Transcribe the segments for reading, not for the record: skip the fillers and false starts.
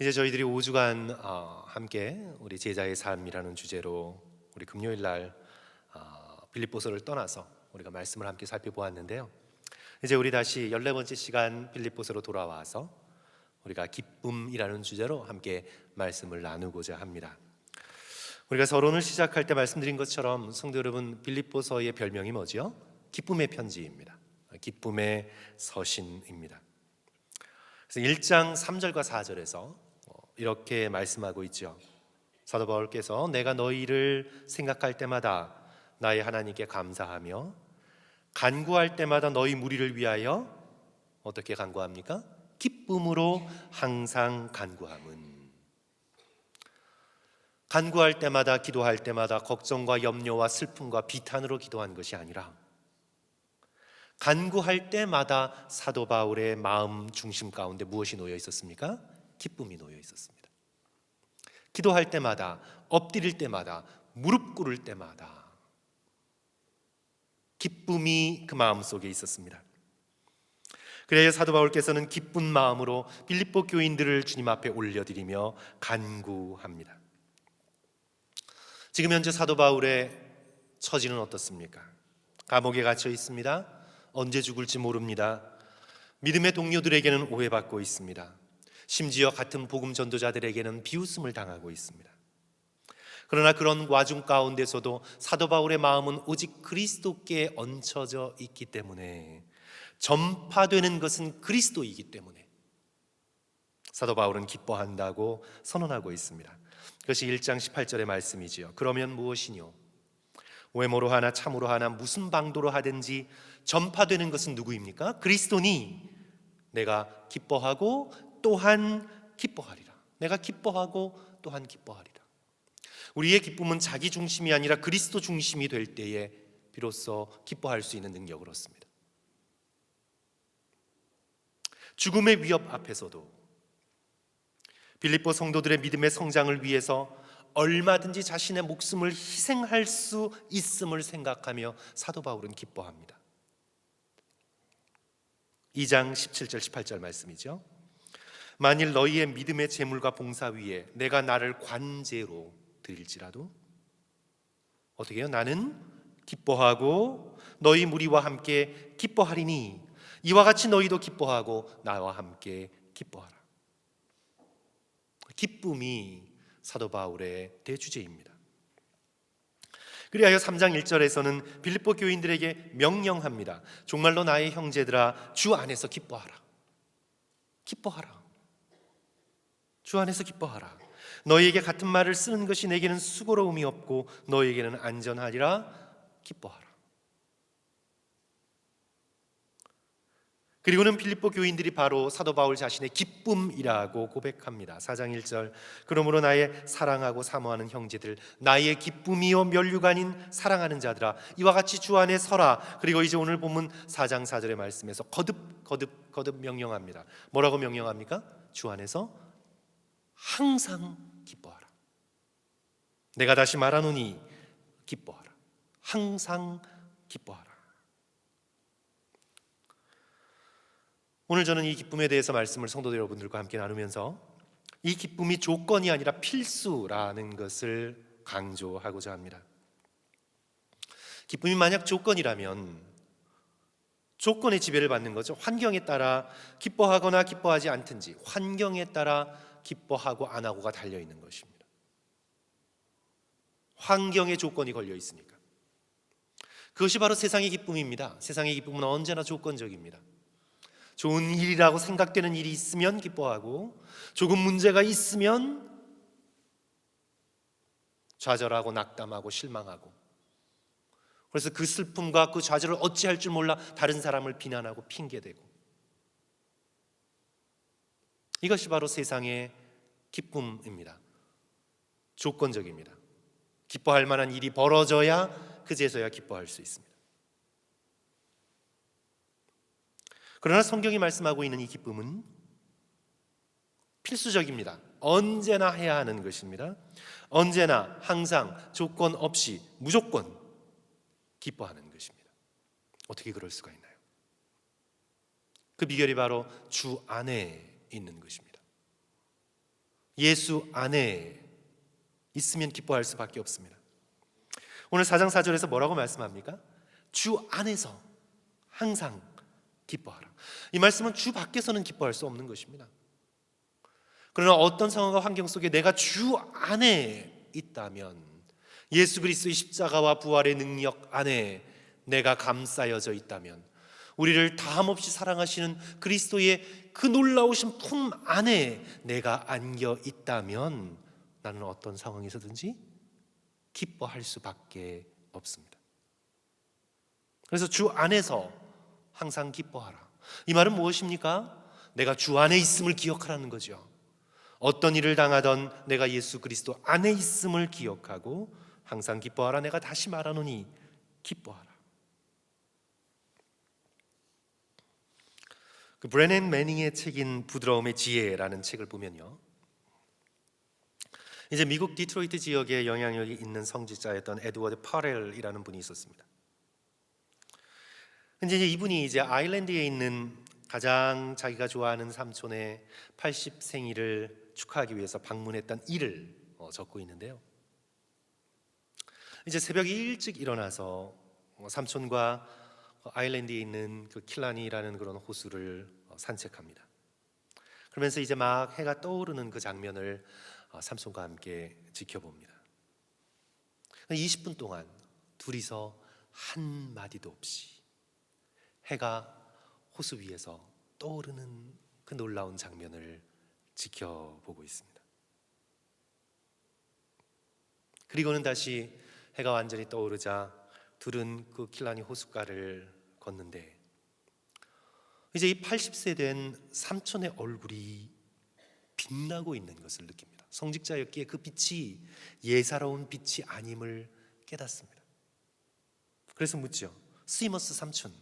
이제 저희들이 5주간 함께 우리 제자의 삶이라는 주제로 우리 금요일 날 빌립보서를 떠나서 우리가 말씀을 함께 살펴보았는데요. 이제 우리 다시 14번째 시간 빌립보서로 돌아와서 우리가 기쁨이라는 주제로 함께 말씀을 나누고자 합니다. 우리가 서론을 시작할 때 말씀드린 것처럼 성도 여러분, 빌립보서의 별명이 뭐죠? 기쁨의 편지입니다. 기쁨의 서신입니다. 그래서 1장 3절과 4절에서 이렇게 말씀하고 있죠. 사도 바울께서 내가 너희를 생각할 때마다 나의 하나님께 감사하며 간구할 때마다 너희 무리를 위하여 어떻게 간구합니까? 기쁨으로 항상 간구함은. 간구할 때마다, 기도할 때마다 걱정과 염려와 슬픔과 비탄으로 기도한 것이 아니라 간구할 때마다 사도 바울의 마음 중심 가운데 무엇이 놓여 있었습니까? 기쁨이 놓여 있었습니다. 기도할 때마다, 엎드릴 때마다, 무릎 꿇을 때마다 기쁨이 그 마음 속에 있었습니다. 그래야 사도 바울께서는 기쁜 마음으로 빌립보 교인들을 주님 앞에 올려드리며 간구합니다. 지금 현재 사도 바울의 처지는 어떻습니까? 감옥에 갇혀 있습니다. 언제 죽을지 모릅니다. 믿음의 동료들에게는 오해받고 있습니다. 심지어 같은 복음 전도자들에게는 비웃음을 당하고 있습니다. 그러나 그런 와중 가운데서도 사도 바울의 마음은 오직 그리스도께 얹혀져 있기 때문에, 전파되는 것은 그리스도이기 때문에 사도 바울은 기뻐한다고 선언하고 있습니다. 그것이 1장 18절의 말씀이지요. 그러면 무엇이뇨? 외모로 하나 참으로 하나 무슨 방도로 하든지 전파되는 것은 누구입니까? 그리스도니 내가 기뻐하고 또한 기뻐하리라. 내가 기뻐하고 또한 기뻐하리라. 우리의 기쁨은 자기 중심이 아니라 그리스도 중심이 될 때에 비로소 기뻐할 수 있는 능력을 얻습니다. 죽음의 위협 앞에서도 빌립보 성도들의 믿음의 성장을 위해서 얼마든지 자신의 목숨을 희생할 수 있음을 생각하며 사도 바울은 기뻐합니다. 2장 17절 18절 말씀이죠. 만일 너희의 믿음의 재물과 봉사 위에 내가 나를 관제로 드릴지라도 어떻게 해요? 나는 기뻐하고 너희 무리와 함께 기뻐하리니 이와 같이 너희도 기뻐하고 나와 함께 기뻐하라. 기쁨이 사도 바울의 대주제입니다. 그리하여 3장 1절에서는 빌립보 교인들에게 명령합니다. 정말로 나의 형제들아, 주 안에서 기뻐하라. 기뻐하라. 주 안에서 기뻐하라. 너희에게 같은 말을 쓰는 것이 내게는 수고로움이 없고 너희에게는 안전하리라. 기뻐하라. 그리고는 빌립보 교인들이 바로 사도 바울 자신의 기쁨이라고 고백합니다. 4장 1절 그러므로 나의 사랑하고 사모하는 형제들, 나의 기쁨이요 면류관인 사랑하는 자들아, 이와 같이 주 안에 서라. 그리고 이제 오늘 본문 4장 4절의 말씀에서 거듭 명령합니다. 뭐라고 명령합니까? 주 안에서 항상 기뻐하라. 내가 다시 말하노니 기뻐하라. 항상 기뻐하라. 오늘 저는 이 기쁨에 대해서 말씀을 성도 여러분들과 함께 나누면서 이 기쁨이 조건이 아니라 필수라는 것을 강조하고자 합니다. 기쁨이 만약 조건이라면 조건의 지배를 받는 거죠. 환경에 따라 기뻐하거나 기뻐하지 않든지 환경에 따라 기뻐하고 안 하고가 달려 있는 것입니다. 환경의 조건이 걸려 있으니까. 그것이 바로 세상의 기쁨입니다. 세상의 기쁨은 언제나 조건적입니다. 좋은 일이라고 생각되는 일이 있으면 기뻐하고 조금 문제가 있으면 좌절하고 낙담하고 실망하고, 그래서 그 슬픔과 그 좌절을 어찌할 줄 몰라 다른 사람을 비난하고 핑계대고, 이것이 바로 세상의 기쁨입니다. 조건적입니다. 기뻐할 만한 일이 벌어져야 그제서야 기뻐할 수 있습니다. 그러나 성경이 말씀하고 있는 이 기쁨은 필수적입니다. 언제나 해야 하는 것입니다. 언제나 항상 조건 없이 무조건 기뻐하는 것입니다. 어떻게 그럴 수가 있나요? 그 비결이 바로 주 안에 있는 것입니다. 예수 안에 있으면 기뻐할 수밖에 없습니다. 오늘 4장 4절에서 뭐라고 말씀합니까? 주 안에서 항상 기뻐하라. 이 말씀은 주 밖에서는 기뻐할 수 없는 것입니다. 그러나 어떤 상황과 환경 속에 내가 주 안에 있다면, 예수 그리스도의 십자가와 부활의 능력 안에 내가 감싸여져 있다면, 우리를 다함없이 사랑하시는 그리스도의 그 놀라우신 품 안에 내가 안겨 있다면 나는 어떤 상황에서든지 기뻐할 수밖에 없습니다. 그래서 주 안에서 항상 기뻐하라. 이 말은 무엇입니까? 내가 주 안에 있음을 기억하라는 거죠. 어떤 일을 당하던 내가 예수 그리스도 안에 있음을 기억하고 항상 기뻐하라. 내가 다시 말하노니 기뻐하라. 그 브레넨 매닝의 책인 부드러움의 지혜라는 책을 보면요, 이제 미국 디트로이트 지역에 영향력이 있는 성직자였던 에드워드 파렐이라는 분이 있었습니다. 근데 이제 이분이 이제 아일랜드에 있는 가장 자기가 좋아하는 삼촌의 80 생일을 축하하기 위해서 방문했던 일을 적고 있는데요. 이제 새벽 일찍 일어나서 삼촌과 아일랜드에 있는 그 킬라니라는 그런 호수를 산책합니다. 그러면서 이제 막 해가 떠오르는 그 장면을 삼촌과 함께 지켜봅니다. 20분 동안 둘이서 한 마디도 없이 해가 호수 위에서 떠오르는 그 놀라운 장면을 지켜보고 있습니다. 그리고는 다시 해가 완전히 떠오르자 둘은 그 킬라니 호숫가를 걷는데, 이제 이 80세 된 삼촌의 얼굴이 빛나고 있는 것을 느낍니다. 성직자였기에 그 빛이 예사로운 빛이 아님을 깨닫습니다. 그래서 묻죠. 스위머스 삼촌,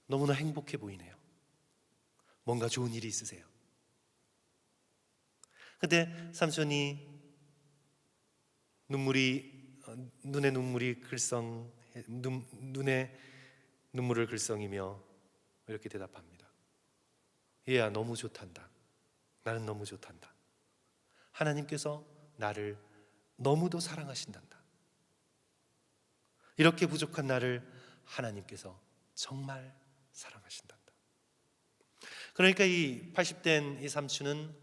너무나 행복해 보이네요. 뭔가 좋은 일이 있으세요? 그때 삼촌이 눈에 눈물을 글썽이며 이렇게 대답합니다. 얘야, 너무 좋단다. 나는 너무 좋단다. 하나님께서 나를 너무도 사랑하신단다. 이렇게 부족한 나를 하나님께서 정말 사랑하신단다. 그러니까 이 80된 이 삼촌은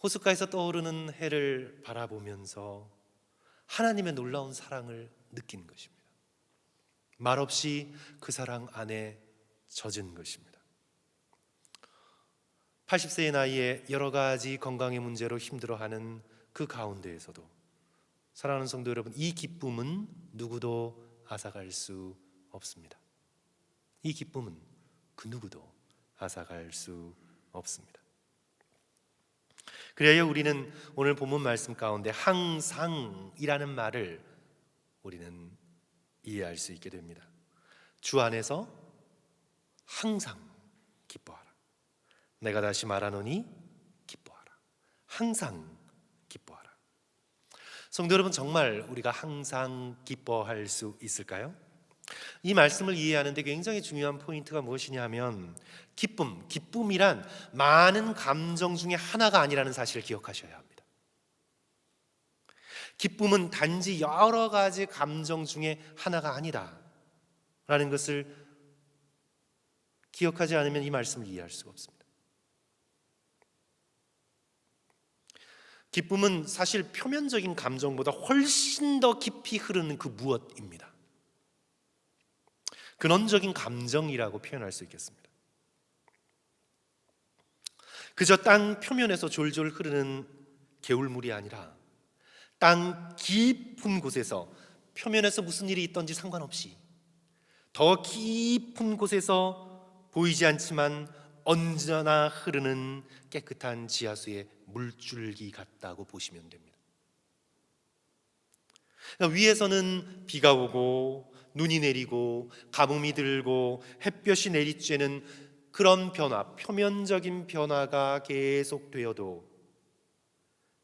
호숫가에서 떠오르는 해를 바라보면서 하나님의 놀라운 사랑을 느낀 것입니다. 말없이 그 사랑 안에 젖은 것입니다. 80세의 나이에 여러 가지 건강의 문제로 힘들어하는 그 가운데에서도 사랑하는 성도 여러분, 이 기쁨은 누구도 앗아갈 수 없습니다. 이 기쁨은 그 누구도 앗아갈 수 없습니다. 그래야 우리는 오늘 본문 말씀 가운데 항상이라는 말을 우리는 이해할 수 있게 됩니다. 주 안에서 항상 기뻐하라. 내가 다시 말하노니 기뻐하라. 항상 기뻐하라. 성도 여러분, 정말 우리가 항상 기뻐할 수 있을까요? 이 말씀을 이해하는데 굉장히 중요한 포인트가 무엇이냐면, 기쁨이란 많은 감정 중에 하나가 아니라는 사실을 기억하셔야 합니다. 기쁨은 단지 여러 가지 감정 중에 하나가 아니다라는 것을 기억하지 않으면 이 말씀을 이해할 수가 없습니다. 기쁨은 사실 표면적인 감정보다 훨씬 더 깊이 흐르는 그 무엇입니다. 근원적인 감정이라고 표현할 수 있겠습니다. 그저 땅 표면에서 졸졸 흐르는 개울물이 아니라 땅 깊은 곳에서, 표면에서 무슨 일이 있던지 상관없이 더 깊은 곳에서 보이지 않지만 언제나 흐르는 깨끗한 지하수의 물줄기 같다고 보시면 됩니다. 그러니까 위에서는 비가 오고 눈이 내리고 가뭄이 들고 햇볕이 내리쬐는 그런 변화, 표면적인 변화가 계속되어도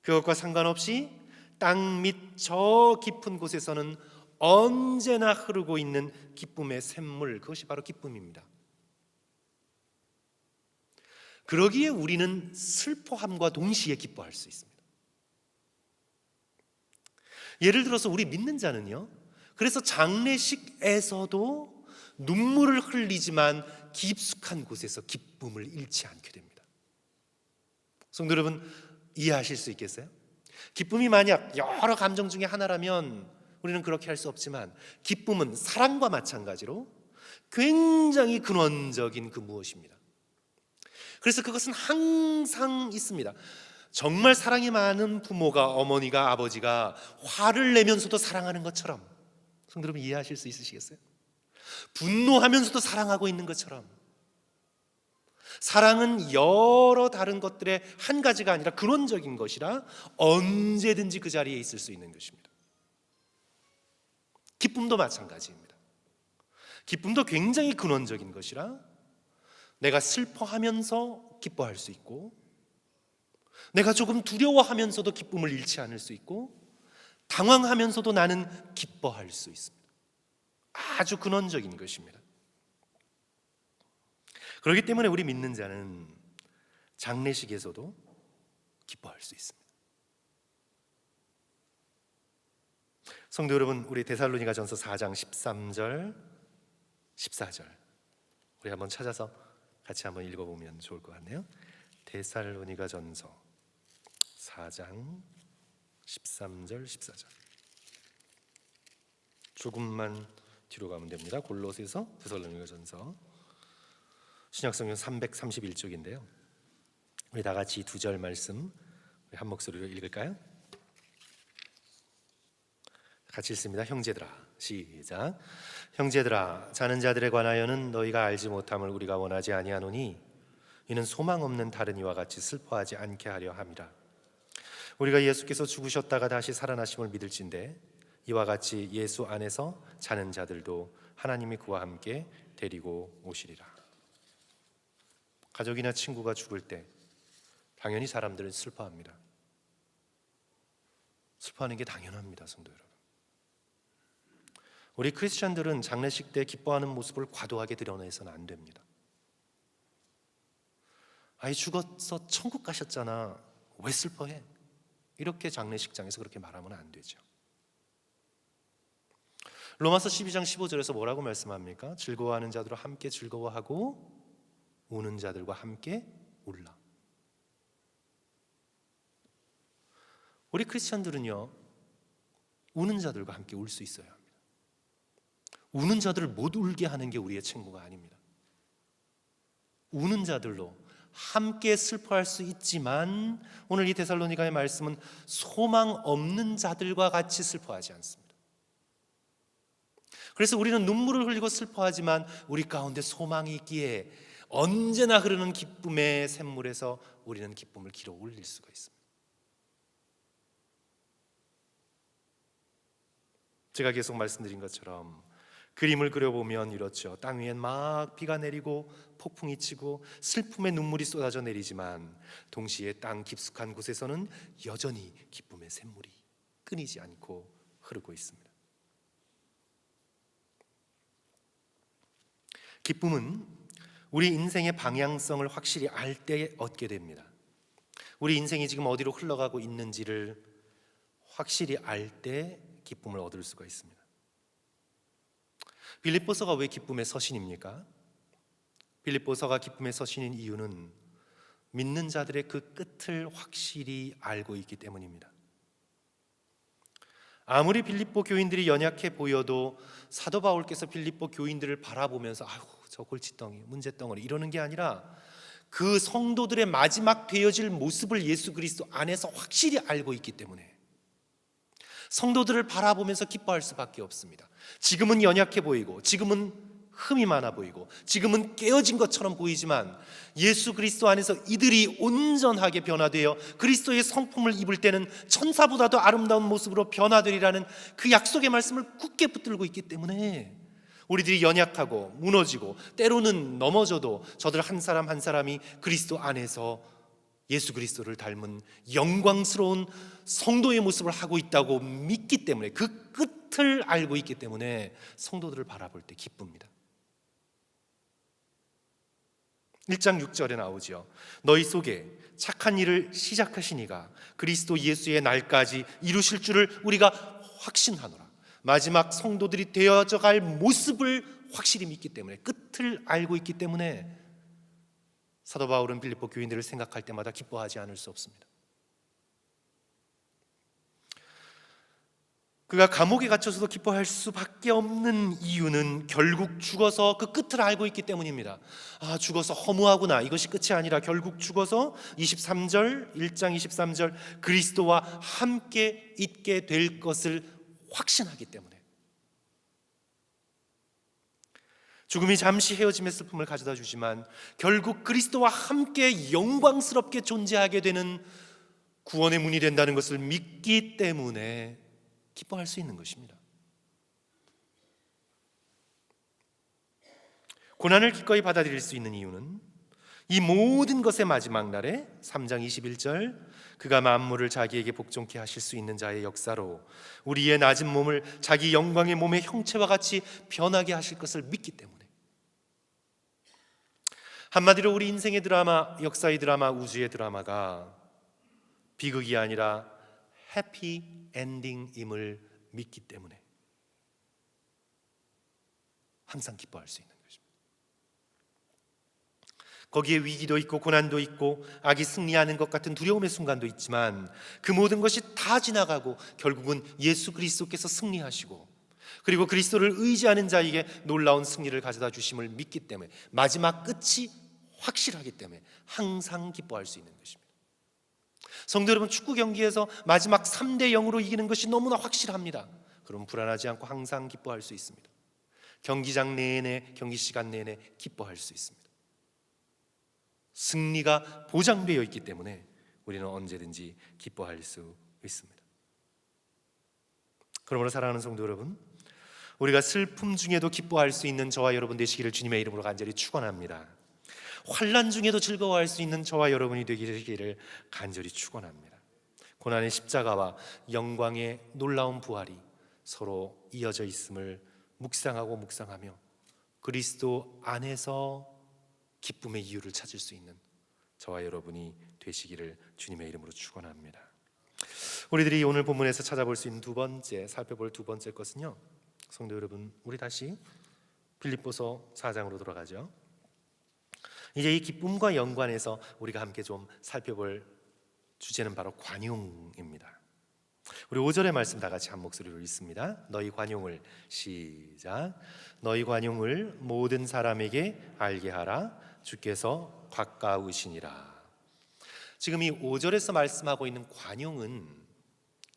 그것과 상관없이 땅 밑 저 깊은 곳에서는 언제나 흐르고 있는 기쁨의 샘물, 그것이 바로 기쁨입니다. 그러기에 우리는 슬퍼함과 동시에 기뻐할 수 있습니다. 예를 들어서 우리 믿는 자는요, 그래서 장례식에서도 눈물을 흘리지만 깊숙한 곳에서 기쁨을 잃지 않게 됩니다. 성도 여러분, 이해하실 수 있겠어요? 기쁨이 만약 여러 감정 중에 하나라면 우리는 그렇게 할 수 없지만, 기쁨은 사랑과 마찬가지로 굉장히 근원적인 그 무엇입니다. 그래서 그것은 항상 있습니다. 정말 사랑이 많은 부모가, 어머니가, 아버지가 화를 내면서도 사랑하는 것처럼, 성도 여러분 이해하실 수 있으시겠어요? 분노하면서도 사랑하고 있는 것처럼, 사랑은 여러 다른 것들의 한 가지가 아니라 근원적인 것이라 언제든지 그 자리에 있을 수 있는 것입니다. 기쁨도 마찬가지입니다. 기쁨도 굉장히 근원적인 것이라 내가 슬퍼하면서 기뻐할 수 있고, 내가 조금 두려워하면서도 기쁨을 잃지 않을 수 있고, 당황하면서도 나는 기뻐할 수 있습니다. 아주 근원적인 것입니다. 그렇기 때문에 우리 믿는 자는 장례식에서도 기뻐할 수 있습니다. 성도 여러분, 우리 데살로니가전서 4장 13절 14절 우리 한번 찾아서 같이 한번 읽어보면 좋을 것 같네요. 데살로니가전서 4장 13절 14절 조금만 뒤로 가면 됩니다. 골로새서 데살로니가전서 신약성경 331쪽인데요. 우리 다 같이 두 절 말씀 우리 한 목소리로 읽을까요? 같이 읽습니다. 형제들아, 시작. 형제들아, 자는 자들에 관하여는 너희가 알지 못함을 우리가 원하지 아니하노니 이는 소망 없는 다른 이와 같이 슬퍼하지 않게 하려 함이라. 우리가 예수께서 죽으셨다가 다시 살아나심을 믿을진대 이와 같이 예수 안에서 자는 자들도 하나님이 그와 함께 데리고 오시리라. 가족이나 친구가 죽을 때 당연히 사람들은 슬퍼합니다. 슬퍼하는 게 당연합니다, 성도 여러분. 우리 크리스천들은 장례식 때 기뻐하는 모습을 과도하게 드러내서는 안 됩니다. 아이 죽어서 천국 가셨잖아, 왜 슬퍼해? 이렇게 장례식장에서 그렇게 말하면 안 되죠. 로마서 12장 15절에서 뭐라고 말씀합니까? 즐거워하는 자들과 함께 즐거워하고 우는 자들과 함께 울라. 우리 크리스천들은요, 우는 자들과 함께 울 수 있어야 합니다. 우는 자들을 못 울게 하는 게 우리의 책무가 아닙니다. 우는 자들로 함께 슬퍼할 수 있지만 오늘 이 데살로니가의 말씀은 소망 없는 자들과 같이 슬퍼하지 않습니다. 그래서 우리는 눈물을 흘리고 슬퍼하지만 우리 가운데 소망이 있기에 언제나 흐르는 기쁨의 샘물에서 우리는 기쁨을 길어 올릴 수가 있습니다. 제가 계속 말씀드린 것처럼 그림을 그려보면 이렇죠. 땅 위엔 막 비가 내리고 폭풍이 치고 슬픔의 눈물이 쏟아져 내리지만 동시에 땅 깊숙한 곳에서는 여전히 기쁨의 샘물이 끊이지 않고 흐르고 있습니다. 기쁨은 우리 인생의 방향성을 확실히 알 때 얻게 됩니다. 우리 인생이 지금 어디로 흘러가고 있는지를 확실히 알 때 기쁨을 얻을 수가 있습니다. 빌립보서가 왜 기쁨의 서신입니까? 빌립보서가 기쁨의 서신인 이유는 믿는 자들의 그 끝을 확실히 알고 있기 때문입니다. 아무리 빌립보 교인들이 연약해 보여도 사도 바울께서 빌립보 교인들을 바라보면서 아이고 저 골칫덩이, 문제덩어리 이러는 게 아니라 그 성도들의 마지막 되어질 모습을 예수 그리스도 안에서 확실히 알고 있기 때문에 성도들을 바라보면서 기뻐할 수밖에 없습니다. 지금은 연약해 보이고 지금은 흠이 많아 보이고 지금은 깨어진 것처럼 보이지만 예수 그리스도 안에서 이들이 온전하게 변화되어 그리스도의 성품을 입을 때는 천사보다도 아름다운 모습으로 변화되리라는 그 약속의 말씀을 굳게 붙들고 있기 때문에 우리들이 연약하고 무너지고 때로는 넘어져도 저들 한 사람 한 사람이 그리스도 안에서 예수 그리스도를 닮은 영광스러운 성도의 모습을 하고 있다고 믿기 때문에 그 끝을 알고 있기 때문에 성도들을 바라볼 때 기쁩니다. 1장 6절에 나오죠. 너희 속에 착한 일을 시작하신 이가 그리스도 예수의 날까지 이루실 줄을 우리가 확신하노라. 마지막 성도들이 되어져 갈 모습을 확실히 믿기 때문에, 끝을 알고 있기 때문에 사도 바울은 빌립보 교인들을 생각할 때마다 기뻐하지 않을 수 없습니다. 그가 감옥에 갇혀서도 기뻐할 수밖에 없는 이유는 결국 죽어서 그 끝을 알고 있기 때문입니다. 죽어서 허무하구나, 이것이 끝이 아니라 결국 죽어서 23절, 1장 23절 그리스도와 함께 있게 될 것을 확신하기 때문에, 죽음이 잠시 헤어짐의 슬픔을 가져다 주지만 결국 그리스도와 함께 영광스럽게 존재하게 되는 구원의 문이 된다는 것을 믿기 때문에 기뻐할 수 있는 것입니다. 고난을 기꺼이 받아들일 수 있는 이유는 이 모든 것의 마지막 날에 3장 21절 그가 만물을 자기에게 복종케 하실 수 있는 자의 역사로 우리의 낮은 몸을 자기 영광의 몸의 형체와 같이 변하게 하실 것을 믿기 때문에, 한마디로 우리 인생의 드라마, 역사의 드라마, 우주의 드라마가 비극이 아니라 해피 엔딩임을 믿기 때문에 항상 기뻐할 수 있는 것입니다. 거기에 위기도 있고 고난도 있고 악이 승리하는 것 같은 두려움의 순간도 있지만 그 모든 것이 다 지나가고 결국은 예수 그리스도께서 승리하시고 그리고 그리스도를 의지하는 자에게 놀라운 승리를 가져다 주심을 믿기 때문에, 마지막 끝이 확실하기 때문에 항상 기뻐할 수 있는 것입니다. 성도 여러분, 축구 경기에서 마지막 3대 0으로 이기는 것이 너무나 확실합니다. 그럼 불안하지 않고 항상 기뻐할 수 있습니다. 경기장 내내, 경기 시간 내내 기뻐할 수 있습니다. 승리가 보장되어 있기 때문에 우리는 언제든지 기뻐할 수 있습니다. 그러므로 사랑하는 성도 여러분, 우리가 슬픔 중에도 기뻐할 수 있는 저와 여러분 되시기를 주님의 이름으로 간절히 축원합니다. 환난 중에도 즐거워할 수 있는 저와 여러분이 되기를 간절히 축원합니다. 고난의 십자가와 영광의 놀라운 부활이 서로 이어져 있음을 묵상하며 그리스도 안에서 기쁨의 이유를 찾을 수 있는 저와 여러분이 되시기를 주님의 이름으로 축원합니다. 우리들이 오늘 본문에서 찾아볼 수 있는 살펴볼 두 번째 것은요, 성도 여러분, 우리 다시 빌립보서 4장으로 돌아가죠. 이제 이 기쁨과 연관해서 우리가 함께 좀 살펴볼 주제는 바로 관용입니다. 우리 5절의 말씀 다 같이 한 목소리로 읽습니다. 너희 관용을, 시작. 너희 관용을 모든 사람에게 알게 하라. 주께서 가까우시니라. 지금 이 5절에서 말씀하고 있는 관용은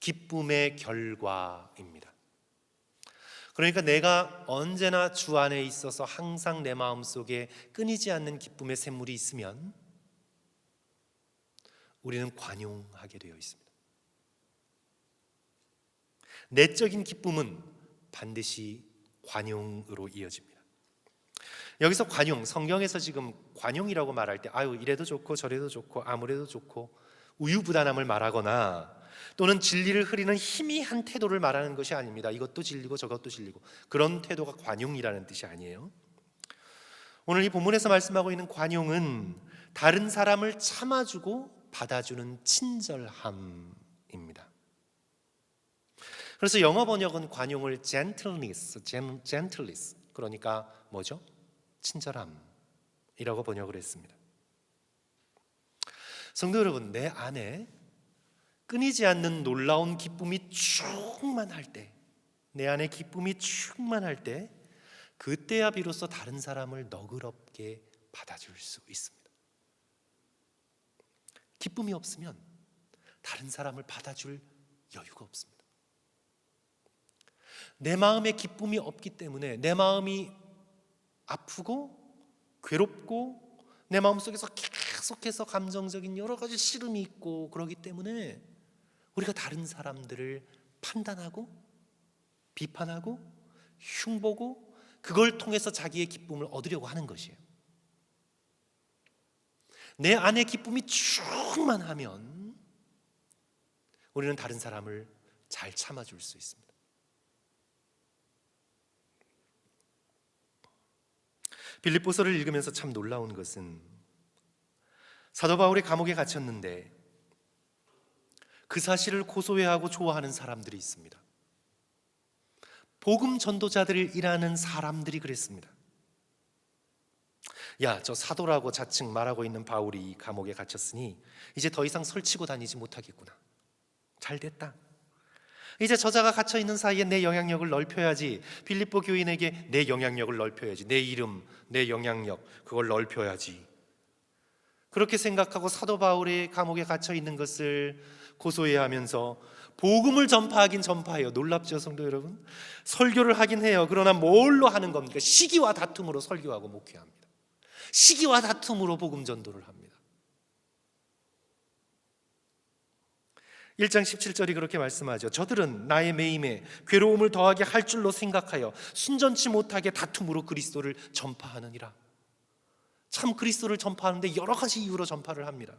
기쁨의 결과입니다. 그러니까 내가 언제나 주 안에 있어서 항상 내 마음속에 끊이지 않는 기쁨의 샘물이 있으면 우리는 관용하게 되어 있습니다. 내적인 기쁨은 반드시 관용으로 이어집니다. 여기서 관용, 성경에서 지금 관용이라고 말할 때 이래도 좋고 저래도 좋고 아무래도 좋고 우유부단함을 말하거나 또는 진리를 흐리는 희미한 태도를 말하는 것이 아닙니다. 이것도 진리고 저것도 진리고 그런 태도가 관용이라는 뜻이 아니에요. 오늘 이 본문에서 말씀하고 있는 관용은 다른 사람을 참아주고 받아주는 친절함입니다. 그래서 영어 번역은 관용을 gentleness, 그러니까 뭐죠? 친절함이라고 번역을 했습니다. 성도 여러분, 내 안에 끊이지 않는 놀라운 기쁨이 충만할 때, 내 안에 기쁨이 충만할 때, 그때야 비로소 다른 사람을 너그럽게 받아줄 수 있습니다. 기쁨이 없으면 다른 사람을 받아줄 여유가 없습니다. 내 마음에 기쁨이 없기 때문에 내 마음이 아프고 괴롭고 내 마음속에서 계속해서 감정적인 여러 가지 시름이 있고 그러기 때문에 우리가 다른 사람들을 판단하고 비판하고 흉보고 그걸 통해서 자기의 기쁨을 얻으려고 하는 것이에요. 내 안에 기쁨이 충만하면 우리는 다른 사람을 잘 참아줄 수 있습니다. 빌립보서를 읽으면서 참 놀라운 것은 사도 바울이 감옥에 갇혔는데 그 사실을 고소해하고 좋아하는 사람들이 있습니다. 복음 전도자들이라는 사람들이 그랬습니다. 야, 저 사도라고 자칭 말하고 있는 바울이 감옥에 갇혔으니 이제 더 이상 설치고 다니지 못하겠구나. 잘 됐다. 이제 저자가 갇혀 있는 사이에 내 영향력을 넓혀야지. 빌립보 교인에게 내 영향력을 넓혀야지. 내 이름, 내 영향력, 그걸 넓혀야지. 그렇게 생각하고 사도 바울이 감옥에 갇혀 있는 것을 고소해야 하면서 복음을 전파하긴 전파해요. 놀랍죠, 성도 여러분? 설교를 하긴 해요. 그러나 뭘로 하는 겁니까? 시기와 다툼으로 설교하고 목회합니다. 시기와 다툼으로 복음 전도를 합니다. 1장 17절이 그렇게 말씀하죠. 저들은 나의 매임에 괴로움을 더하게 할 줄로 생각하여 순전치 못하게 다툼으로 그리스도를 전파하느니라. 참 그리스도를 전파하는데 여러 가지 이유로 전파를 합니다.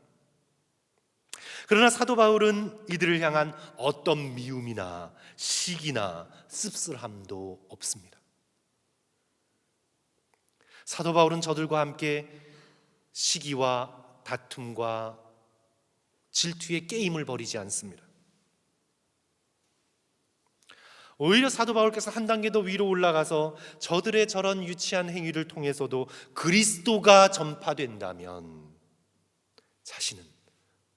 그러나 사도 바울은 이들을 향한 어떤 미움이나 시기나 씁쓸함도 없습니다. 사도 바울은 저들과 함께 시기와 다툼과 질투의 게임을 벌이지 않습니다. 오히려 사도 바울께서 한 단계 더 위로 올라가서 저들의 저런 유치한 행위를 통해서도 그리스도가 전파된다면 자신은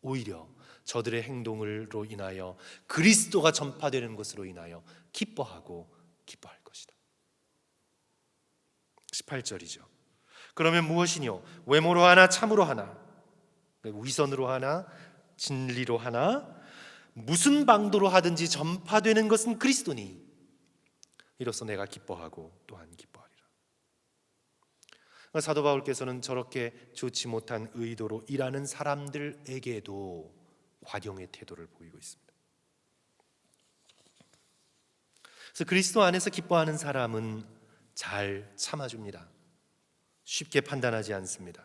오히려 저들의 행동으로 인하여 그리스도가 전파되는 것으로 인하여 기뻐할 것이다. 18절이죠. 그러면 무엇이뇨? 외모로 하나 참으로 하나 위선으로 하나 진리로 하나 무슨 방도로 하든지 전파되는 것은 그리스도니 이로써 내가 기뻐하고 또한 기뻐하리라. 사도 바울께서는 저렇게 좋지 못한 의도로 일하는 사람들에게도 관용의 태도를 보이고 있습니다. 그래서 그리스도 안에서 기뻐하는 사람은 잘 참아줍니다. 쉽게 판단하지 않습니다.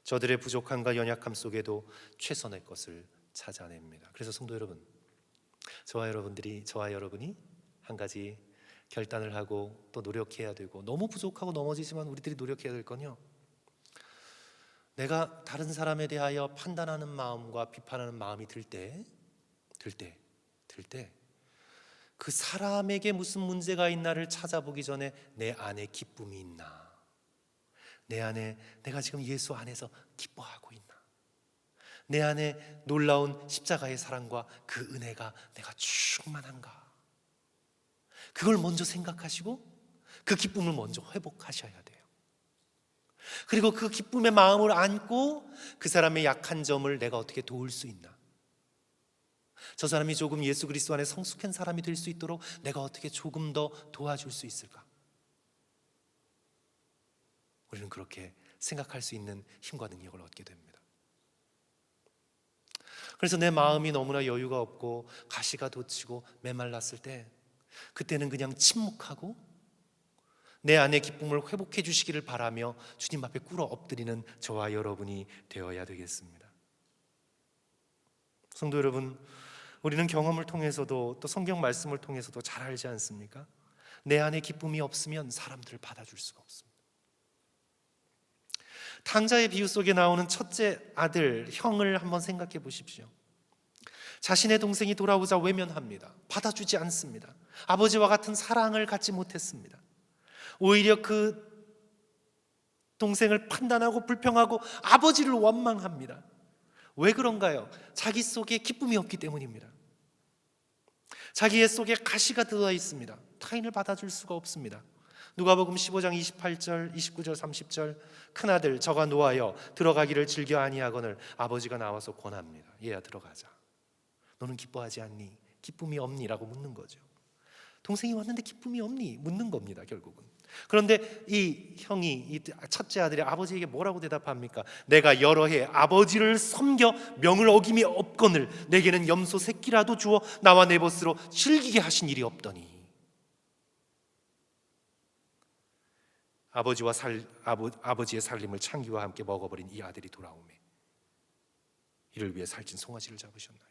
저들의 부족함과 연약함 속에도 최선의 것을 찾아냅니다. 그래서 성도 여러분, 저와 여러분이 한 가지 결단을 하고 또 노력해야 되고, 너무 부족하고 넘어지지만 우리들이 노력해야 될 건요, 내가 다른 사람에 대하여 판단하는 마음과 비판하는 마음이 들 때 그 사람에게 무슨 문제가 있나를 찾아보기 전에 내 안에 기쁨이 있나, 내 안에 내가 지금 예수 안에서 기뻐하고 있나, 내 안에 놀라운 십자가의 사랑과 그 은혜가 내가 충만한가, 그걸 먼저 생각하시고 그 기쁨을 먼저 회복하셔야 돼요. 그리고 그 기쁨의 마음을 안고 그 사람의 약한 점을 내가 어떻게 도울 수 있나, 저 사람이 조금 예수 그리스도 안에 성숙한 사람이 될 수 있도록 내가 어떻게 조금 더 도와줄 수 있을까, 우리는 그렇게 생각할 수 있는 힘과 능력을 얻게 됩니다. 그래서 내 마음이 너무나 여유가 없고 가시가 돋치고 메말랐을 때, 그때는 그냥 침묵하고 내 안의 기쁨을 회복해 주시기를 바라며 주님 앞에 꿇어 엎드리는 저와 여러분이 되어야 되겠습니다. 성도 여러분, 우리는 경험을 통해서도 또 성경 말씀을 통해서도 잘 알지 않습니까? 내 안에 기쁨이 없으면 사람들을 받아줄 수가 없습니다. 탕자의 비유 속에 나오는 첫째 아들, 형을 한번 생각해 보십시오. 자신의 동생이 돌아오자 외면합니다. 받아주지 않습니다. 아버지와 같은 사랑을 갖지 못했습니다. 오히려 그 동생을 판단하고 불평하고 아버지를 원망합니다. 왜 그런가요? 자기 속에 기쁨이 없기 때문입니다. 자기의 속에 가시가 들어 있습니다. 타인을 받아줄 수가 없습니다. 누가복음 15장 28절, 29절, 30절, 큰아들 저가 노하여 들어가기를 즐겨 아니하거늘 아버지가 나와서 권합니다. 얘야 들어가자. 너는 기뻐하지 않니? 기쁨이 없니? 라고 묻는 거죠. 동생이 왔는데 기쁨이 없니? 묻는 겁니다, 결국은. 그런데 이 형이, 이 첫째 아들이 아버지에게 뭐라고 대답합니까? 내가 여러 해 아버지를 섬겨 명을 어김이 없거늘 내게는 염소 새끼라도 주어 나와 내 벗으로 즐기게 하신 일이 없더니. 아버지의 살림을 창기와 함께 먹어버린 이 아들이 돌아오매 이를 위해 살찐 송아지를 잡으셨나이다.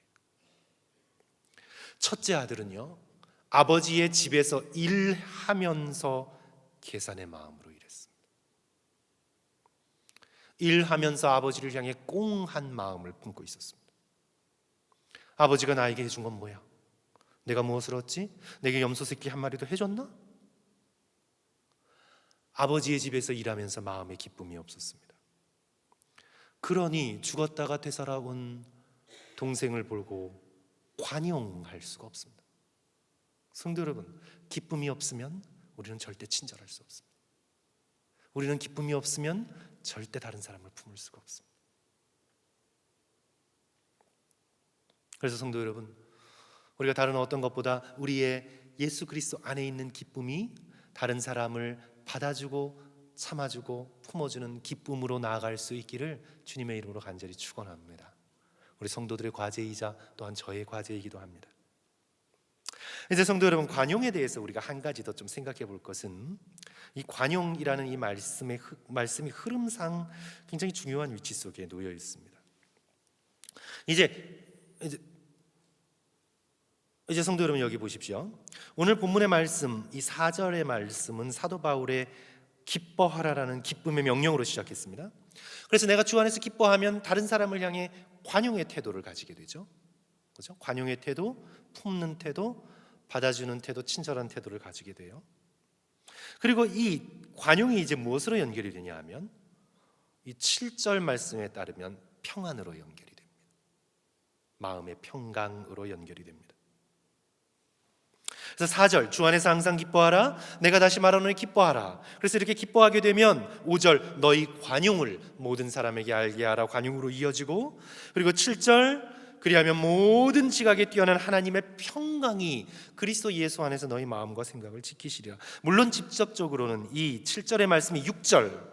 첫째 아들은요, 아버지의 집에서 일하면서 계산의 마음으로 일했습니다. 일하면서 아버지를 향해 꽁한 마음을 품고 있었습니다. 아버지가 나에게 해준 건 뭐야? 내가 무엇을 얻지? 내게 염소 새끼 한 마리도 해줬나? 아버지의 집에서 일하면서 마음에 기쁨이 없었습니다. 그러니 죽었다가 되살아온 동생을 보고 관용할 수가 없습니다. 성도 여러분, 기쁨이 없으면 우리는 절대 친절할 수 없습니다. 우리는 기쁨이 없으면 절대 다른 사람을 품을 수가 없습니다. 그래서 성도 여러분, 우리가 다른 어떤 것보다 우리의 예수 그리스도 안에 있는 기쁨이 다른 사람을 받아주고 참아주고 품어주는 기쁨으로 나아갈 수 있기를 주님의 이름으로 간절히 축원합니다. 우리 성도들의 과제이자 또한 저의 과제이기도 합니다. 이제 성도 여러분, 관용에 대해서 우리가 한 가지 더 좀 생각해 볼 것은, 이 관용이라는 이 말씀이 흐름상 굉장히 중요한 위치 속에 놓여 있습니다. 이제 성도 여러분, 여기 보십시오. 오늘 본문의 말씀, 이 4절의 말씀은 사도 바울의 기뻐하라라는 기쁨의 명령으로 시작했습니다. 그래서 내가 주 안에서 기뻐하면 다른 사람을 향해 관용의 태도를 가지게 되죠. 그렇죠? 관용의 태도, 품는 태도, 받아주는 태도, 친절한 태도를 가지게 돼요. 그리고 이 관용이 이제 무엇으로 연결이 되냐 하면 이 7절 말씀에 따르면 평안으로 연결이 됩니다. 마음의 평강으로 연결이 됩니다. 그래서 4절, 주 안에서 항상 기뻐하라, 내가 다시 말하노니 기뻐하라. 그래서 이렇게 기뻐하게 되면 5절, 너희 관용을 모든 사람에게 알게 하라, 관용으로 이어지고, 그리고 7절, 그리하면 모든 지각에 뛰어난 하나님의 평강이 그리스도 예수 안에서 너희 마음과 생각을 지키시리라. 물론 직접적으로는 이 7절의 말씀이 6절,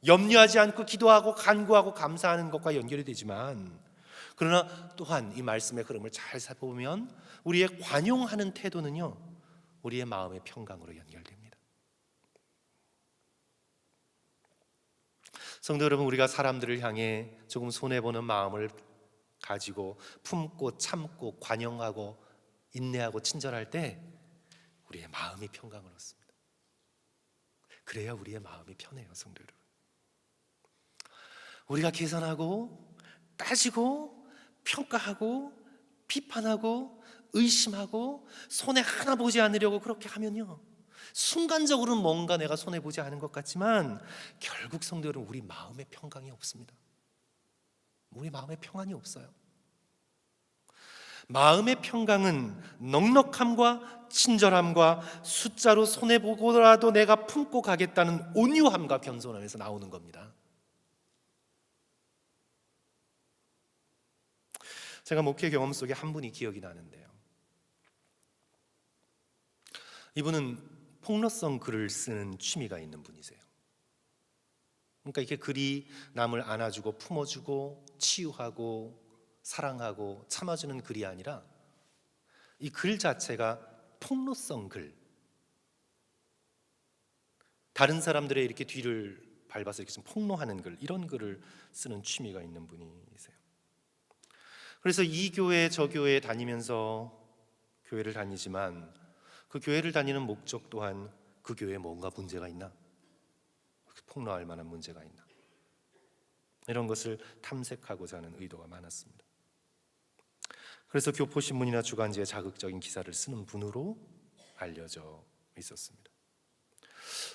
염려하지 않고 기도하고 간구하고 감사하는 것과 연결이 되지만, 그러나 또한 이 말씀의 흐름을 잘 살펴보면 우리의 관용하는 태도는요, 우리의 마음의 평강으로 연결됩니다. 성도 여러분, 우리가 사람들을 향해 조금 손해보는 마음을 가지고 품고 참고 관용하고 인내하고 친절할 때 우리의 마음이 평강을 얻습니다. 그래야 우리의 마음이 편해요. 성도 여러분, 우리가 계산하고 따지고 평가하고 비판하고 의심하고 손해 하나 보지 않으려고 그렇게 하면요, 순간적으로는 뭔가 내가 손해 보지 않은 것 같지만 결국 성도 여러분, 우리 마음에 평강이 없습니다. 우리 마음에 평안이 없어요. 마음의 평강은 넉넉함과 친절함과 숫자로 손해보고라도 내가 품고 가겠다는 온유함과 겸손함에서 나오는 겁니다. 제가 목회 경험 속에 한 분이 기억이 나는데요, 이분은 폭로성 글을 쓰는 취미가 있는 분이세요. 그러니까 이렇게 글이 남을 안아주고 품어주고 치유하고 사랑하고 참아주는 글이 아니라 이 글 자체가 폭로성 글, 다른 사람들의 이렇게 뒤를 밟아서 이렇게 좀 폭로하는 글, 이런 글을 쓰는 취미가 있는 분이세요. 그래서 이 교회 저 교회에 다니면서 교회를 다니지만 그 교회를 다니는 목적 또한 그 교회에 뭔가 문제가 있나, 폭로할 만한 문제가 있나, 이런 것을 탐색하고자 하는 의도가 많았습니다. 그래서 교포신문이나 주간지에 자극적인 기사를 쓰는 분으로 알려져 있었습니다.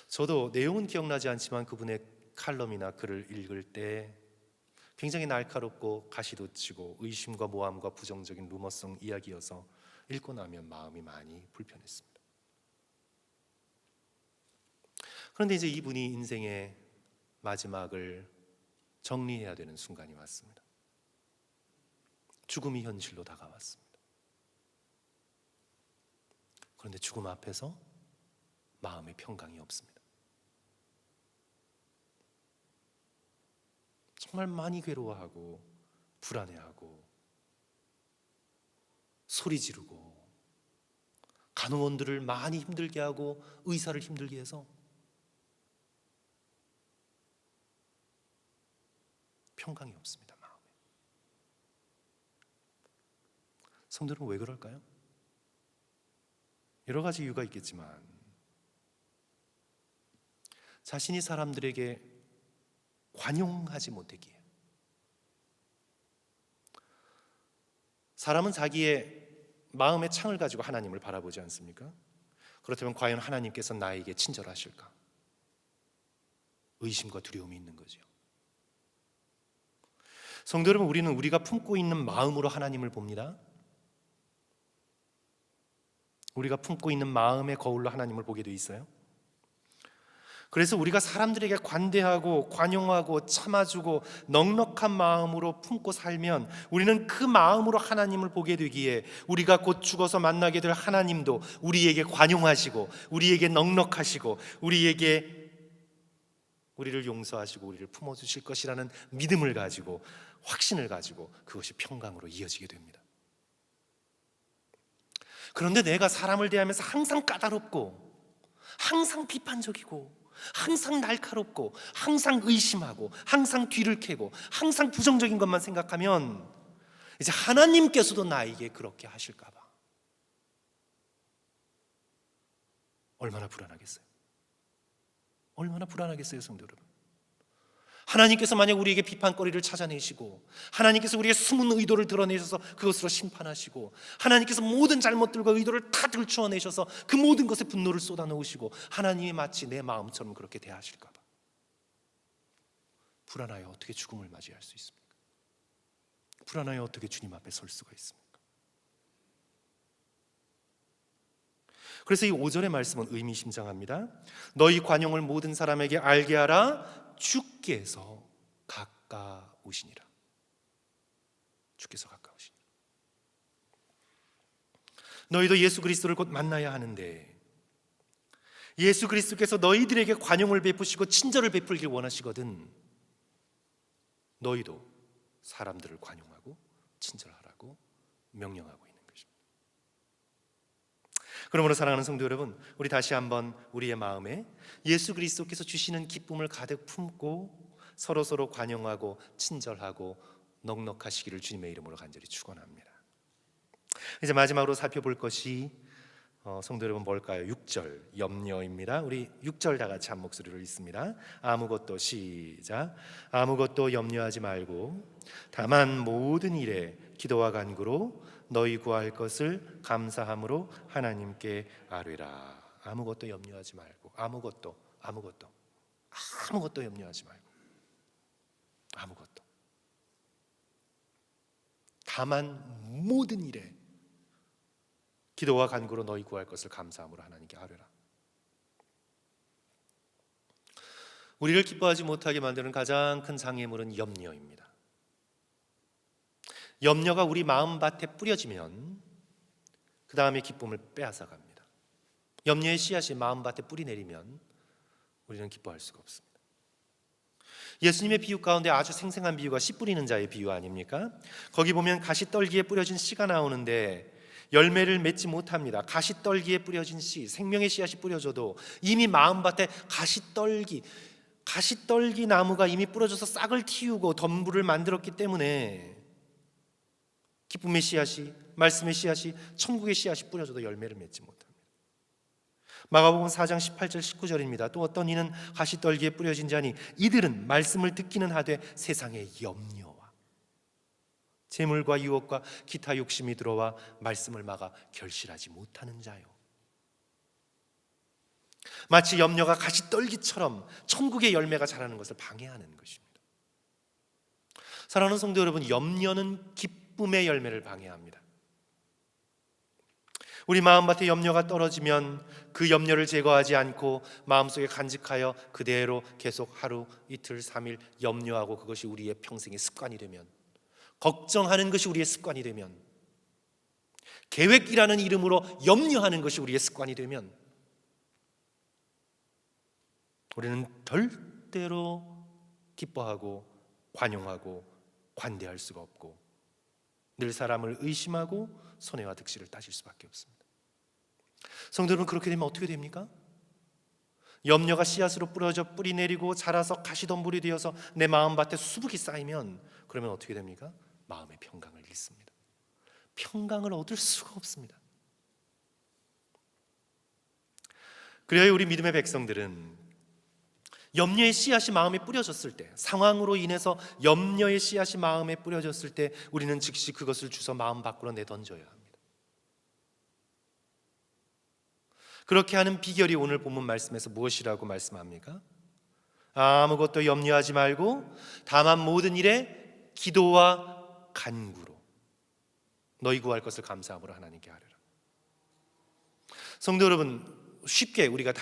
저도 내용은 기억나지 않지만 그분의 칼럼이나 글을 읽을 때 굉장히 날카롭고 가시돋치고 의심과 모함과 부정적인 루머성 이야기여서 읽고 나면 마음이 많이 불편했습니다. 그런데 이제 이분이 인생의 마지막을 정리해야 되는 순간이 왔습니다. 죽음이 현실로 다가왔습니다. 그런데 죽음 앞에서 마음의 평강이 없습니다. 정말 많이 괴로워하고 불안해하고 소리 지르고 간호원들을 많이 힘들게 하고 의사를 힘들게 해서 평강이 없습니다. 마음에. 성도는 왜 그럴까요? 여러 가지 이유가 있겠지만 자신이 사람들에게 관용하지 못하기에. 사람은 자기의 마음의 창을 가지고 하나님을 바라보지 않습니까? 그렇다면 과연 하나님께서 나에게 친절하실까? 의심과 두려움이 있는 거죠. 성도 여러분, 우리는 우리가 품고 있는 마음으로 하나님을 봅니다. 우리가 품고 있는 마음의 거울로 하나님을 보게 돼 있어요. 그래서 우리가 사람들에게 관대하고 관용하고 참아주고 넉넉한 마음으로 품고 살면 우리는 그 마음으로 하나님을 보게 되기에 우리가 곧 죽어서 만나게 될 하나님도 우리에게 관용하시고 우리에게 넉넉하시고 우리를 용서하시고 우리를 품어주실 것이라는 믿음을 가지고 확신을 가지고 그것이 평강으로 이어지게 됩니다. 그런데 내가 사람을 대하면서 항상 까다롭고 항상 비판적이고 항상 날카롭고 항상 의심하고 항상 뒤를 캐고 항상 부정적인 것만 생각하면 이제 하나님께서도 나에게 그렇게 하실까 봐 얼마나 불안하겠어요. 얼마나 불안하겠어요, 성도 여러분. 하나님께서 만약 우리에게 비판거리를 찾아내시고 하나님께서 우리의 숨은 의도를 드러내셔서 그것으로 심판하시고 하나님께서 모든 잘못들과 의도를 다 들추어내셔서 그 모든 것에 분노를 쏟아놓으시고 하나님이 마치 내 마음처럼 그렇게 대하실까 봐 불안하여 어떻게 죽음을 맞이할 수 있습니까? 불안하여 어떻게 주님 앞에 설 수가 있습니까? 그래서 이 5절의 말씀은 의미심장합니다. 너희 관용을 모든 사람에게 알게 하라. 주께서 가까우시니라. 주께서 가까우시니라. 너희도 예수 그리스도를 곧 만나야 하는데 예수 그리스도께서 너희들에게 관용을 베푸시고 친절을 베풀길 원하시거든 너희도 사람들을 관용하고 친절하라고 명령하고 있는 것입니다. 그러므로 사랑하는 성도 여러분, 우리 다시 한번 우리의 마음에 예수 그리스도께서 주시는 기쁨을 가득 품고 서로서로 관용하고 친절하고 넉넉하시기를 주님의 이름으로 간절히 축원합니다. 이제 마지막으로 살펴볼 것이 성도 여러분 뭘까요? 6절 염려입니다. 우리 6절 다 같이 한 목소리로 읽습니다. 아무것도 시작. 아무것도 염려하지 말고 다만 모든 일에 기도와 간구로 너희 구할 것을 감사함으로 하나님께 아뢰라. 아무것도 염려하지 말고 아무것도 염려하지 말고 아무것도 다만 모든 일에 기도와 간구로 너희 구할 것을 감사함으로 하나님께 아뢰라. 우리를 기뻐하지 못하게 만드는 가장 큰 장애물은 염려입니다. 염려가 우리 마음밭에 뿌려지면 그 다음에 기쁨을 빼앗아갑니다. 염려의 씨앗이 마음밭에 뿌리 내리면 우리는 기뻐할 수가 없습니다. 예수님의 비유 가운데 아주 생생한 비유가 씨 뿌리는 자의 비유 아닙니까? 거기 보면 가시떨기에 뿌려진 씨가 나오는데 열매를 맺지 못합니다. 가시떨기에 뿌려진 씨, 생명의 씨앗이 뿌려져도 이미 마음밭에 가시떨기 나무가 이미 뿌려져서 싹을 틔우고 덤불을 만들었기 때문에 기쁨의 씨앗이, 말씀의 씨앗이, 천국의 씨앗이 뿌려져도 열매를 맺지 못합니다. 마가복음 4장 18절 19절입니다. 또 어떤 이는 가시떨기에 뿌려진 자니 이들은 말씀을 듣기는 하되 세상의 염려와 재물과 유혹과 기타 욕심이 들어와 말씀을 막아 결실하지 못하는 자요. 마치 염려가 가시떨기처럼 천국의 열매가 자라는 것을 방해하는 것입니다. 사랑하는 성도 여러분, 염려는 기쁨의 열매를 방해합니다. 우리 마음밭에 염려가 떨어지면 그 염려를 제거하지 않고 마음속에 간직하여 그대로 계속 하루, 이틀, 3일 염려하고 그것이 우리의 평생의 습관이 되면, 걱정하는 것이 우리의 습관이 되면, 계획이라는 이름으로 염려하는 것이 우리의 습관이 되면 우리는 절대로 기뻐하고 관용하고 관대할 수가 없고 늘 사람을 의심하고 손해와 득실을 따질 수밖에 없습니다. 성도 여러분, 그렇게 되면 어떻게 됩니까? 염려가 씨앗으로 뿌려져 뿌리 내리고 자라서 가시덤불이 되어서 내 마음밭에 수북이 쌓이면 그러면 어떻게 됩니까? 마음의 평강을 잃습니다. 평강을 얻을 수가 없습니다. 그래야 우리 믿음의 백성들은 염려의 씨앗이 마음에 뿌려졌을 때, 상황으로 인해서 염려의 씨앗이 마음에 뿌려졌을 때 우리는 즉시 그것을 주워 마음 밖으로 내던져야 합니다. 그렇게 하는 비결이 오늘 본문 말씀에서 무엇이라고 말씀합니까? 아무것도 염려하지 말고 다만 모든 일에 기도와 간구로 너희 구할 것을 감사함으로 하나님께 아뢰라. 성도 여러분, 쉽게 우리가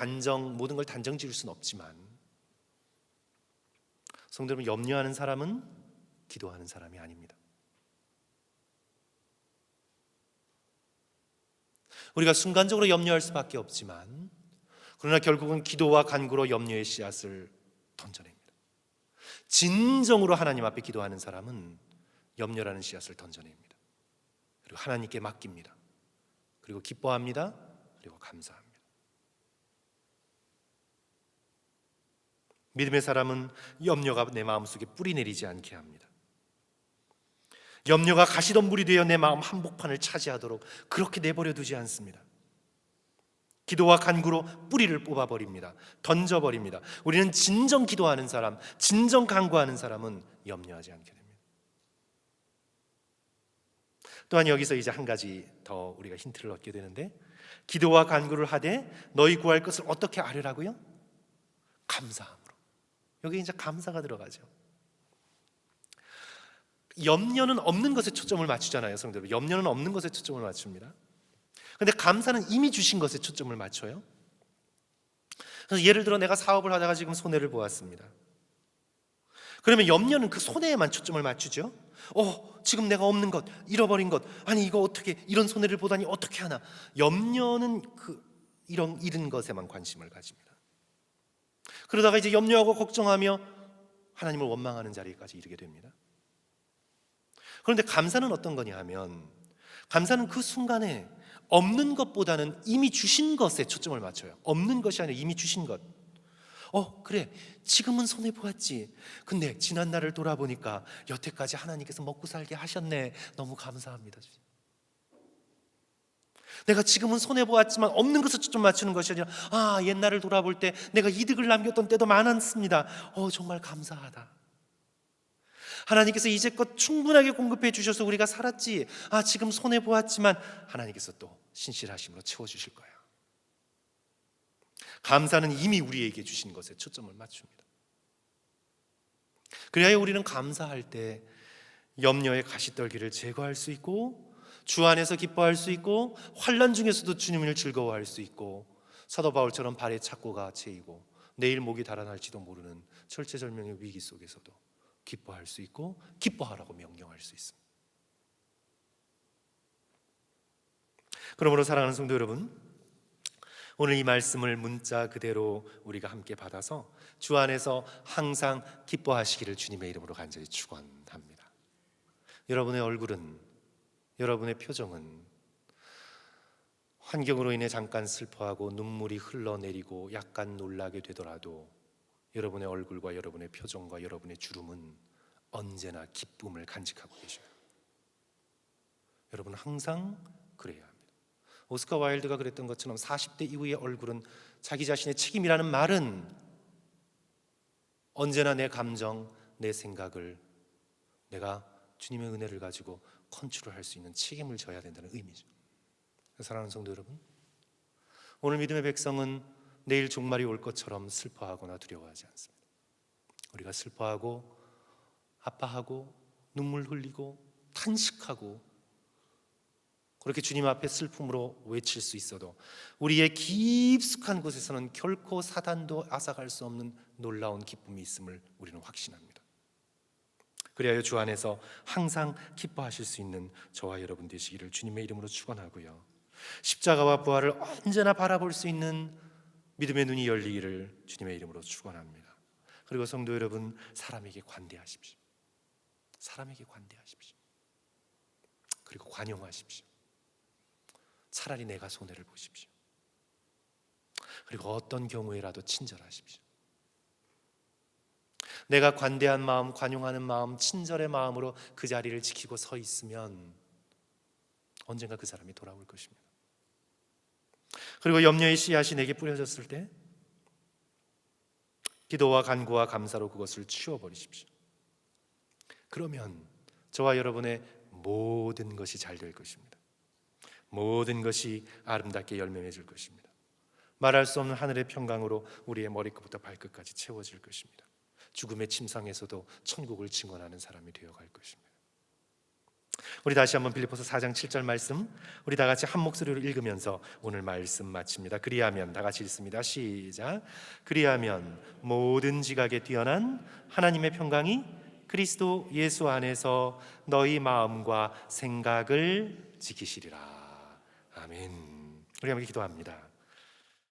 모든 걸 단정 지을 수는 없지만, 성도 여러분, 염려하는 사람은 기도하는 사람이 아닙니다. 우리가 순간적으로 염려할 수밖에 없지만, 그러나 결국은 기도와 간구로 염려의 씨앗을 던져냅니다. 진정으로 하나님 앞에 기도하는 사람은 염려라는 씨앗을 던져냅니다. 그리고 하나님께 맡깁니다. 그리고 기뻐합니다. 그리고 감사합니다. 믿음의 사람은 염려가 내 마음속에 뿌리 내리지 않게 합니다. 염려가 가시덤불이 되어 내 마음 한복판을 차지하도록 그렇게 내버려 두지 않습니다. 기도와 간구로 뿌리를 뽑아버립니다. 던져버립니다. 우리는 진정 기도하는 사람, 진정 간구하는 사람은 염려하지 않게 됩니다. 또한 여기서 이제 한 가지 더 우리가 힌트를 얻게 되는데, 기도와 간구를 하되 너희 구할 것을 어떻게 아뢰라고요? 감사함으로. 여기 이제 감사가 들어가죠. 염려는 없는 것에 초점을 맞추잖아요, 성도 여러분. 염려는 없는 것에 초점을 맞춥니다. 그런데 감사는 이미 주신 것에 초점을 맞춰요. 그래서 예를 들어 내가 사업을 하다가 지금 손해를 보았습니다. 그러면 염려는 그 손해에만 초점을 맞추죠. 지금 내가 없는 것, 잃어버린 것, 아니 이거 어떻게 이런 손해를 보다니 어떻게 하나. 염려는 이런 잃은 것에만 관심을 가집니다. 그러다가 이제 염려하고 걱정하며 하나님을 원망하는 자리까지 이르게 됩니다. 그런데 감사는 어떤 거냐 하면, 감사는 그 순간에 없는 것보다는 이미 주신 것에 초점을 맞춰요. 없는 것이 아니라 이미 주신 것. 그래, 지금은 손해보았지. 근데 지난 날을 돌아보니까 여태까지 하나님께서 먹고 살게 하셨네. 너무 감사합니다. 내가 지금은 손해보았지만 없는 것에 초점 맞추는 것이 아니라, 옛날을 돌아볼 때 내가 이득을 남겼던 때도 많았습니다. 정말 감사하다. 하나님께서 이제껏 충분하게 공급해 주셔서 우리가 살았지. 지금 손해보았지만 하나님께서 또 신실하심으로 채워주실 거야. 감사는 이미 우리에게 주신 것에 초점을 맞춥니다. 그래야 우리는 감사할 때 염려의 가시떨기를 제거할 수 있고, 주 안에서 기뻐할 수 있고, 환난 중에서도 주님을 즐거워할 수 있고, 사도 바울처럼 발에 착고가 채이고 내일 목이 달아날지도 모르는 절체절명의 위기 속에서도 기뻐할 수 있고, 기뻐하라고 명령할 수 있습니다. 그러므로 사랑하는 성도 여러분, 오늘 이 말씀을 문자 그대로 우리가 함께 받아서 주 안에서 항상 기뻐하시기를 주님의 이름으로 간절히 축원합니다. 여러분의 얼굴은, 여러분의 표정은 환경으로 인해 잠깐 슬퍼하고 눈물이 흘러내리고 약간 놀라게 되더라도 여러분의 얼굴과 여러분의 표정과 여러분의 주름은 언제나 기쁨을 간직하고 계셔요. 여러분 항상 그래야 합니다. 오스카 와일드가 그랬던 것처럼 40대 이후의 얼굴은 자기 자신의 책임이라는 말은 언제나 내 감정, 내 생각을 내가 주님의 은혜를 가지고 컨트롤할 수 있는 책임을 져야 된다는 의미죠. 사랑하는 성도 여러분, 오늘 믿음의 백성은 내일 종말이 올 것처럼 슬퍼하거나 두려워하지 않습니다. 우리가 슬퍼하고 아파하고 눈물 흘리고 탄식하고 그렇게 주님 앞에 슬픔으로 외칠 수 있어도 우리의 깊숙한 곳에서는 결코 사단도 앗아갈 수 없는 놀라운 기쁨이 있음을 우리는 확신합니다. 그리하여 주 안에서 항상 기뻐하실 수 있는 저와 여러분 되시기를 주님의 이름으로 축원하고요, 십자가와 부활을 언제나 바라볼 수 있는 믿음의 눈이 열리기를 주님의 이름으로 축원합니다. 그리고 성도 여러분, 사람에게 관대하십시오. 사람에게 관대하십시오. 그리고 관용하십시오. 차라리 내가 손해를 보십시오. 그리고 어떤 경우에라도 친절하십시오. 내가 관대한 마음, 관용하는 마음, 친절의 마음으로 그 자리를 지키고 서 있으면 언젠가 그 사람이 돌아올 것입니다. 그리고 염려의 씨앗이 내게 뿌려졌을 때 기도와 간구와 감사로 그것을 치워버리십시오. 그러면 저와 여러분의 모든 것이 잘 될 것입니다. 모든 것이 아름답게 열매 맺을 것입니다. 말할 수 없는 하늘의 평강으로 우리의 머리끝부터 발끝까지 채워질 것입니다. 죽음의 침상에서도 천국을 증언하는 사람이 되어갈 것입니다. 우리 다시 한번 빌립보서 4장 7절 말씀 우리 다 같이 한 목소리로 읽으면서 오늘 말씀 마칩니다. 그리하면, 다 같이 읽습니다. 시작. 그리하면 모든 지각에 뛰어난 하나님의 평강이 그리스도 예수 안에서 너희 마음과 생각을 지키시리라. 아멘. 우리 함께 기도합니다.